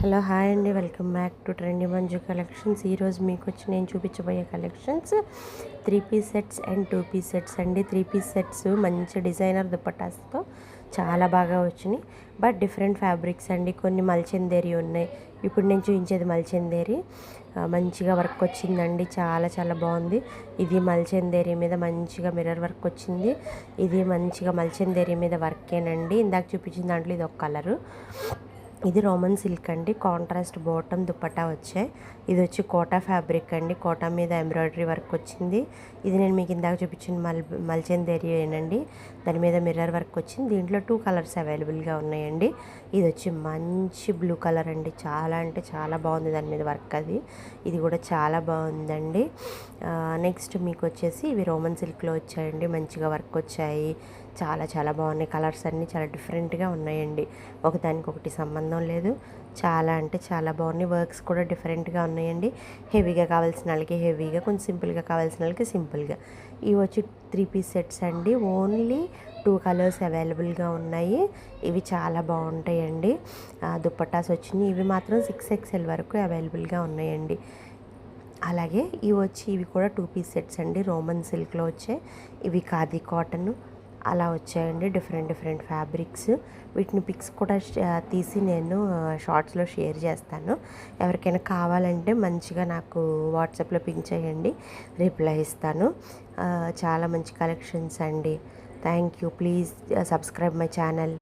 Hello hi అండి, welcome back to trendy Manju collections. ఈరోజు మీకు వచ్చి నేను చూపించబోయే collections 3 piece sets and 2 piece sets అండి. 3 పీస్ సెట్స్ మంచి డిజైనర్ దుపట్టాస్తో చాలా బాగా వచ్చినాయి. బట్ డిఫరెంట్ ఫ్యాబ్రిక్స్ అండి. కొన్ని మల్చందేరి ఉన్నాయి. ఇప్పుడు నేను చూపించేది మల్చందేరి, మంచిగా వర్క్ వచ్చిందండి. చాలా చాలా బాగుంది. ఇది మల్చందేరి మీద మంచిగా మిర్రర్ వర్క్ వచ్చింది. ఇది మంచిగా మల్చందేరి మీద వర్కేనండి. ఇందాక చూపించిన దాంట్లో ఇది ఒక కలరు. ఇది రోమన్ సిల్క్ అండి. కాంట్రాస్ట్ బాటమ్ దుపట్టా వచ్చాయి. ఇది వచ్చి కోటా ఫ్యాబ్రిక్ అండి. కోటా మీద ఎంబ్రాయిడరీ వర్క్ వచ్చింది. ఇది నేను మీకు ఇందాక చూపించిన మల్చందేరియేనండి. దాని మీద మిర్రర్ వర్క్ వచ్చింది. దీంట్లో 2 కలర్స్ అవైలబుల్గా ఉన్నాయండి. ఇది వచ్చి మంచి బ్లూ కలర్ అండి. చాలా అంటే చాలా బాగుంది దాని మీద వర్క్. ఇది కూడా చాలా బాగుందండి. నెక్స్ట్ మీకు వచ్చేసి ఇవి రోమన్ సిల్క్లో వచ్చాయండి. మంచిగా వర్క్ వచ్చాయి. చాలా చాలా బాగున్నాయి. కలర్స్ అన్నీ చాలా డిఫరెంట్గా ఉన్నాయండి. ఒకదానికొకటి సంబంధం లేదు. చాలా అంటే చాలా బాగున్నాయి. వర్క్స్ కూడా డిఫరెంట్గా ఉన్నాయండి. హెవీగా కావాల్సిన వాళ్ళకి హెవీగా, కొంచెం సింపుల్గా కావాల్సిన వాళ్ళకి సింపుల్గా. ఇవి వచ్చి 3 పీస్ సెట్స్ అండి. ఓన్లీ 2 కలర్స్ అవైలబుల్గా ఉన్నాయి. ఇవి చాలా బాగుంటాయండి. దుపట్టాస్ వచ్చినాయి. ఇవి మాత్రం 6XL వరకు అవైలబుల్గా ఉన్నాయండి. అలాగే ఇవి కూడా 2 పీస్ సెట్స్ అండి. రోమన్ సిల్క్లో వచ్చాయి. ఇవి ఖాదీ కాటన్ అలా వచ్చాయండి. Different fabrics. వీటిని పిక్స్ కూడా తీసి నేను షార్ట్స్లో షేర్ చేస్తాను. ఎవరికైనా కావాలంటే మంచిగా నాకు వాట్సాప్లో పింక్ చేయండి, రిప్లై ఇస్తాను. చాలా మంచి కలెక్షన్స్ అండి. Thank you. Please subscribe my channel.